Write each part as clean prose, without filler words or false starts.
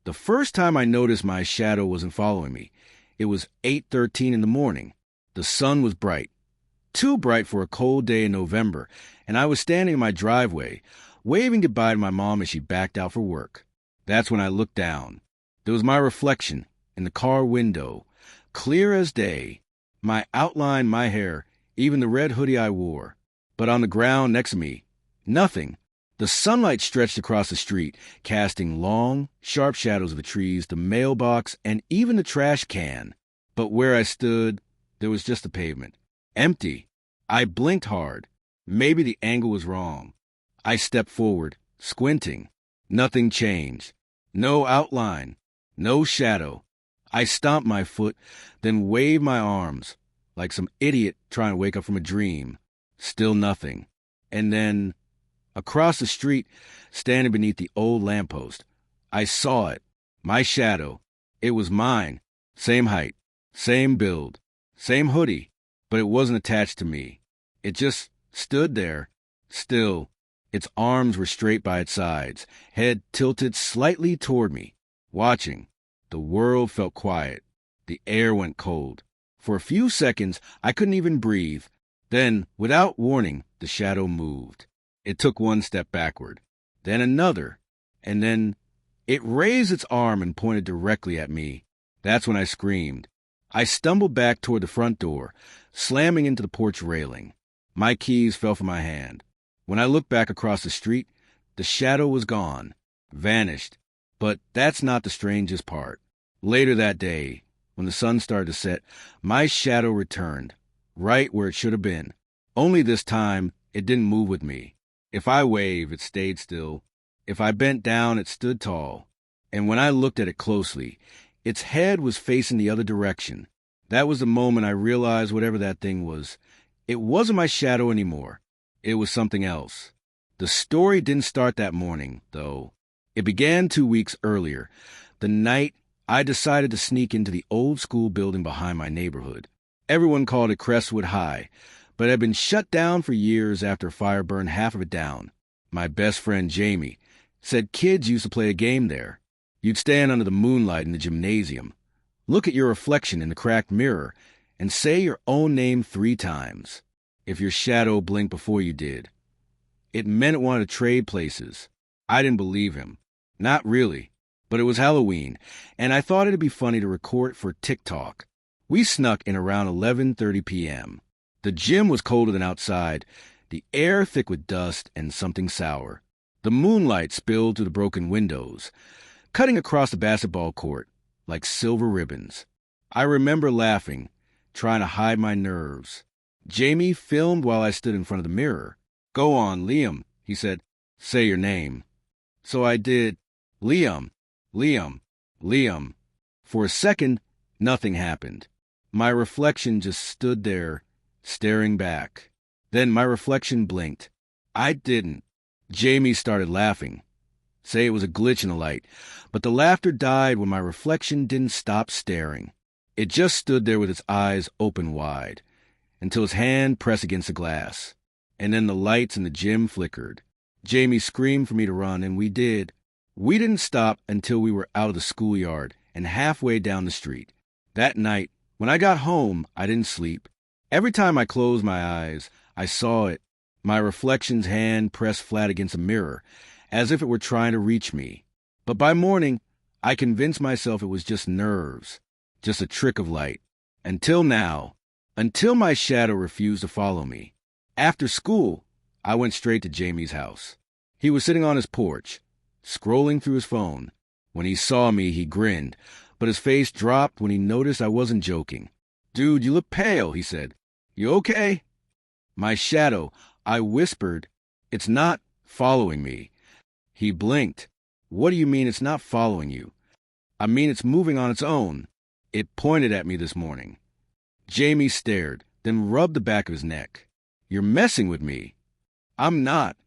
The first time I noticed my shadow wasn't following me, it was 8:13 in the morning. The sun was bright, too bright for a cold day in November, and I was standing in my driveway, waving goodbye to my mom as she backed out for work. That's when I looked down. There was my reflection in the car window, clear as day. My outline, my hair, even the red hoodie I wore. But on the ground next to me, nothing. The sunlight stretched across the street, casting long, sharp shadows of the trees, the mailbox, and even the trash can. But where I stood, there was just the pavement. Empty. I blinked hard. Maybe the angle was wrong. I stepped forward, squinting. Nothing changed. No outline. No shadow. I stomped my foot, then waved my arms, like some idiot trying to wake up from a dream. Still nothing. And then, across the street, standing beneath the old lamppost, I saw it. My shadow. It was mine. Same height. Same build. Same hoodie. But it wasn't attached to me. It just stood there, still. Its arms were straight by its sides, head tilted slightly toward me, watching. The world felt quiet. The air went cold. For a few seconds, I couldn't even breathe. Then, without warning, the shadow moved. It took one step backward, then another, and then it raised its arm and pointed directly at me. That's when I screamed. I stumbled back toward the front door, slamming into the porch railing. My keys fell from my hand. When I looked back across the street, the shadow was gone, vanished. But that's not the strangest part. Later that day, when the sun started to set, my shadow returned, right where it should have been. Only this time, it didn't move with me. If I waved, it stayed still. If I bent down, it stood tall. And when I looked at it closely, its head was facing the other direction. That was the moment I realized whatever that thing was, it wasn't my shadow anymore. It was something else. The story didn't start that morning, though. It began 2 weeks earlier, the night I decided to sneak into the old school building behind my neighborhood. Everyone called it Crestwood High, but it had been shut down for years after a fire burned half of it down. My best friend Jamie said kids used to play a game there. You'd stand under the moonlight in the gymnasium, look at your reflection in the cracked mirror, and say your own name 3 times. If your shadow blinked before you did, it meant it wanted to trade places. I didn't believe him. Not really. But it was Halloween, and I thought it'd be funny to record it for TikTok. We snuck in around 11:30 p.m. The gym was colder than outside, the air thick with dust and something sour. The moonlight spilled through the broken windows, cutting across the basketball court like silver ribbons. I remember laughing, trying to hide my nerves. Jamie filmed while I stood in front of the mirror. "Go on, Liam," he said. "Say your name." So I did. Liam. Liam. Liam. For a second, nothing happened. My reflection just stood there, staring back. Then my reflection blinked. I didn't. Jamie started laughing. Say it was a glitch in the light, but the laughter died when my reflection didn't stop staring. It just stood there with its eyes open wide, until his hand pressed against the glass. And then the lights in the gym flickered. Jamie screamed for me to run, and we did. We didn't stop until we were out of the schoolyard and halfway down the street. That night, when I got home, I didn't sleep. Every time I closed my eyes, I saw it. My reflection's hand pressed flat against a mirror, as if it were trying to reach me. But by morning, I convinced myself it was just nerves, just a trick of light. Until now, until my shadow refused to follow me. After school, I went straight to Jamie's house. He was sitting on his porch, scrolling through his phone. When he saw me, he grinned, but his face dropped when he noticed I wasn't joking. "Dude, you look pale," he said. "You okay?" My shadow, I whispered, "It's not following me." He blinked. "What do you mean it's not following you?" "I mean it's moving on its own. It pointed at me this morning." Jamie stared, then rubbed the back of his neck. "You're messing with me." "I'm not."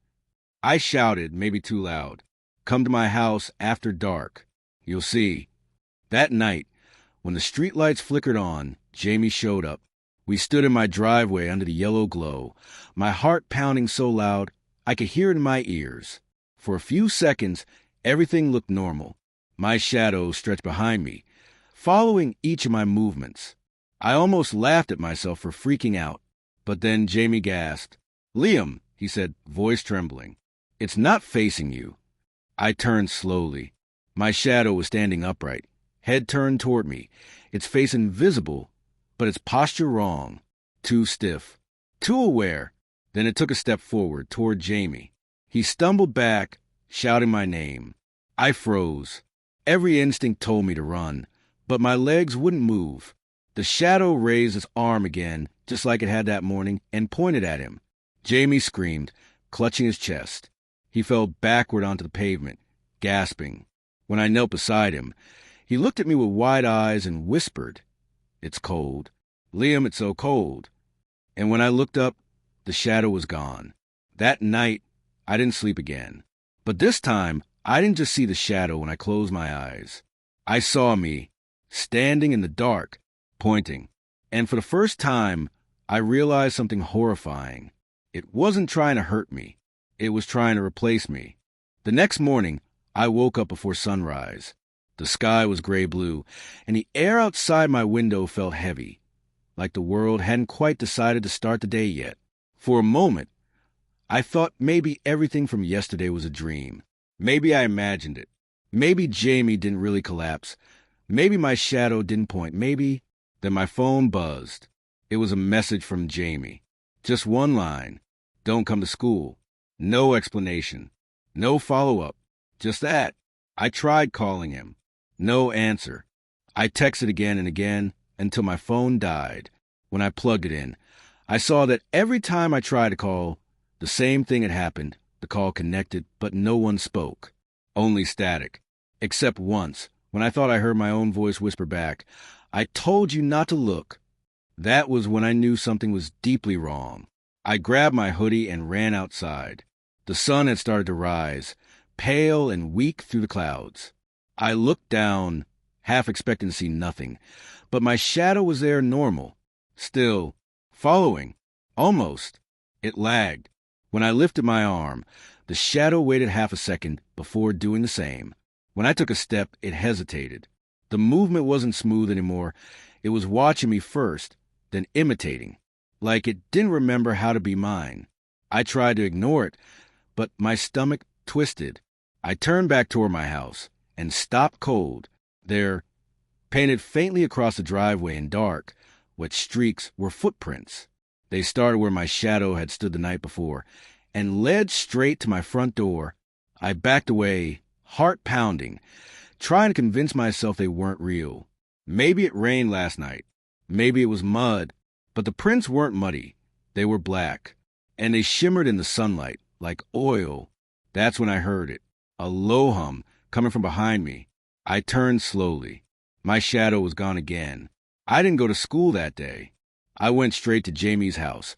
I shouted, maybe too loud. "Come to my house after dark. You'll see." That night, when the streetlights flickered on, Jamie showed up. We stood in my driveway under the yellow glow, my heart pounding so loud I could hear it in my ears. For a few seconds, everything looked normal. My shadow stretched behind me, following each of my movements. I almost laughed at myself for freaking out, but then Jamie gasped. "Liam," he said, voice trembling. "It's not facing you." I turned slowly. My shadow was standing upright, head turned toward me, its face invisible, but its posture wrong, too stiff, too aware. Then it took a step forward toward Jamie. He stumbled back, shouting my name. I froze. Every instinct told me to run, but my legs wouldn't move. The shadow raised its arm again, just like it had that morning, and pointed at him. Jamie screamed, clutching his chest. He fell backward onto the pavement, gasping. When I knelt beside him, he looked at me with wide eyes and whispered, "It's cold. Liam, it's so cold." And when I looked up, the shadow was gone. That night, I didn't sleep again. But this time, I didn't just see the shadow when I closed my eyes. I saw me, standing in the dark, pointing. And for the first time, I realized something horrifying. It wasn't trying to hurt me. It was trying to replace me. The next morning, I woke up before sunrise. The sky was gray-blue, and the air outside my window felt heavy, like the world hadn't quite decided to start the day yet. For a moment, I thought maybe everything from yesterday was a dream. Maybe I imagined it. Maybe Jamie didn't really collapse. Maybe my shadow didn't point. Maybe... Then my phone buzzed. It was a message from Jamie. Just one line. "Don't come to school." No explanation. No follow-up. Just that. I tried calling him. No answer. I texted again and again until my phone died. When I plugged it in, I saw that every time I tried to call, the same thing had happened. The call connected, but no one spoke. Only static. Except once, when I thought I heard my own voice whisper back, "I told you not to look." That was when I knew something was deeply wrong. I grabbed my hoodie and ran outside. The sun had started to rise, pale and weak through the clouds. I looked down, half expecting to see nothing, but my shadow was there normal, still, following, almost. It lagged. When I lifted my arm, the shadow waited half a second before doing the same. When I took a step, it hesitated. The movement wasn't smooth anymore. It was watching me first, then imitating, like it didn't remember how to be mine. I tried to ignore it, but my stomach twisted. I turned back toward my house and stopped cold. There, painted faintly across the driveway in dark, wet streaks were footprints. They started where my shadow had stood the night before and led straight to my front door. I backed away, heart pounding, trying to convince myself they weren't real. Maybe it rained last night. Maybe it was mud. But the prints weren't muddy. They were black, and they shimmered in the sunlight like oil. That's when I heard it, a low hum coming from behind me. I turned slowly. My shadow was gone again. I didn't go to school that day. I went straight to Jamie's house,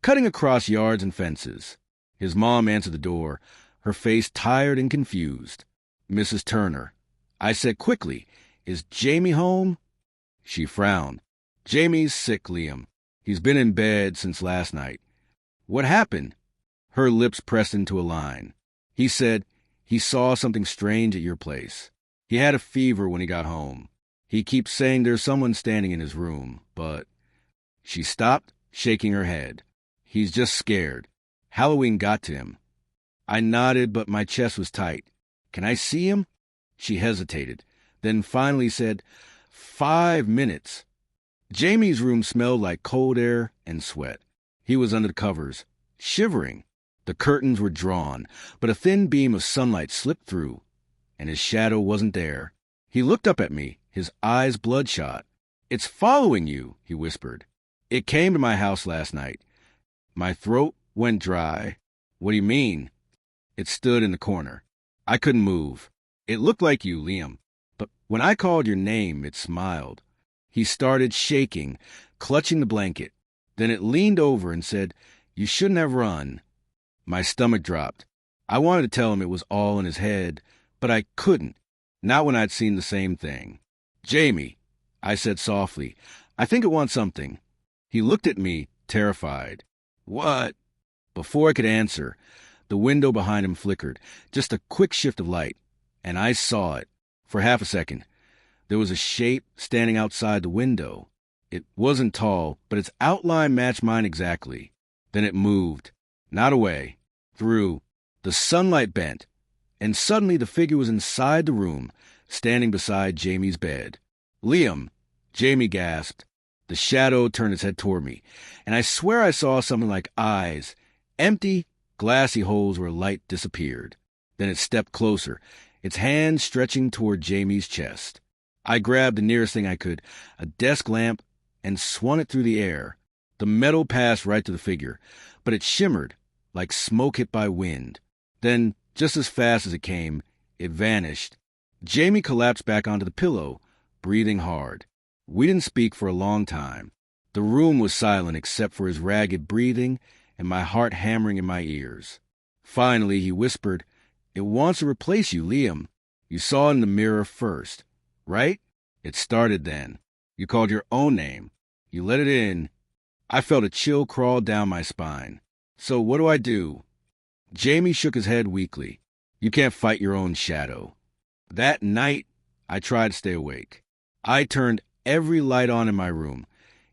cutting across yards and fences. His mom answered the door, her face tired and confused. "Mrs. Turner." I said quickly, "Is Jamie home?" She frowned. "Jamie's sick, Liam. He's been in bed since last night." "What happened?" Her lips pressed into a line. "He said he saw something strange at your place. He had a fever when he got home. He keeps saying there's someone standing in his room, but..." She stopped, shaking her head. "He's just scared. Halloween got to him." I nodded, but my chest was tight. "Can I see him?" She hesitated, then finally said, 5 minutes. Jamie's room smelled like cold air and sweat. He was under the covers, shivering. The curtains were drawn, but a thin beam of sunlight slipped through, and his shadow wasn't there. He looked up at me, his eyes bloodshot. "It's following you," he whispered. "It came to my house last night." My throat went dry. "What do you mean?" It stood in the corner. I couldn't move. "It looked like you, Liam. But when I called your name, it smiled." He started shaking, clutching the blanket. Then it leaned over and said, "You shouldn't have run." My stomach dropped. I wanted to tell him it was all in his head, but I couldn't, not when I'd seen the same thing. "Jamie," I said softly, "I think it wants something." He looked at me, terrified. "What?" Before I could answer, the window behind him flickered, just a quick shift of light, and I saw it. For half a second, there was a shape standing outside the window. It wasn't tall, but its outline matched mine exactly. Then it moved, not away, through. The sunlight bent, and suddenly the figure was inside the room, standing beside Jamie's bed. "Liam," Jamie gasped. The shadow turned its head toward me, and I swear I saw something like eyes, empty, glassy holes where light disappeared. Then it stepped closer, its hand stretching toward Jamie's chest. I grabbed the nearest thing I could, a desk lamp, and swung it through the air. The metal passed right to the figure, but it shimmered like smoke hit by wind. Then, just as fast as it came, it vanished. Jamie collapsed back onto the pillow, breathing hard. We didn't speak for a long time. The room was silent except for his ragged breathing and my heart hammering in my ears. Finally, he whispered, "It wants to replace you, Liam. You saw it in the mirror first, right? It started then. You called your own name. You let it in." I felt a chill crawl down my spine. "So what do I do?" Jamie shook his head weakly. "You can't fight your own shadow." That night, I tried to stay awake. I turned every light on in my room,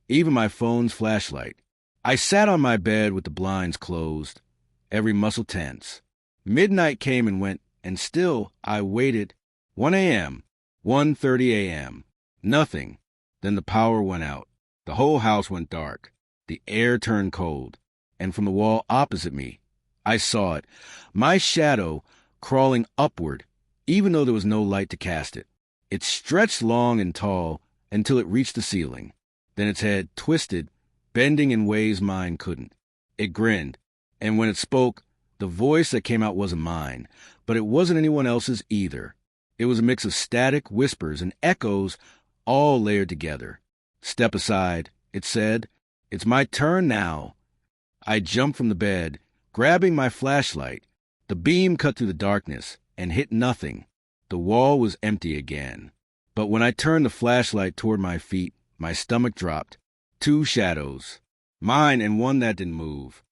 even my phone's flashlight. I sat on my bed with the blinds closed, every muscle tense. Midnight came and went, and still I waited. 1 a.m., 1:30 a.m., nothing. Then the power went out. The whole house went dark. The air turned cold. And from the wall opposite me, I saw it, my shadow crawling upward, even though there was no light to cast it. It stretched long and tall until it reached the ceiling. Then its head twisted, bending in ways mine couldn't. It grinned, and when it spoke, the voice that came out wasn't mine, but it wasn't anyone else's either. It was a mix of static, whispers, and echoes, all layered together. "Step aside," it said. "It's my turn now." I jumped from the bed, grabbing my flashlight. The beam cut through the darkness and hit nothing. The wall was empty again. But when I turned the flashlight toward my feet, my stomach dropped. 2 shadows. Mine and one that didn't move.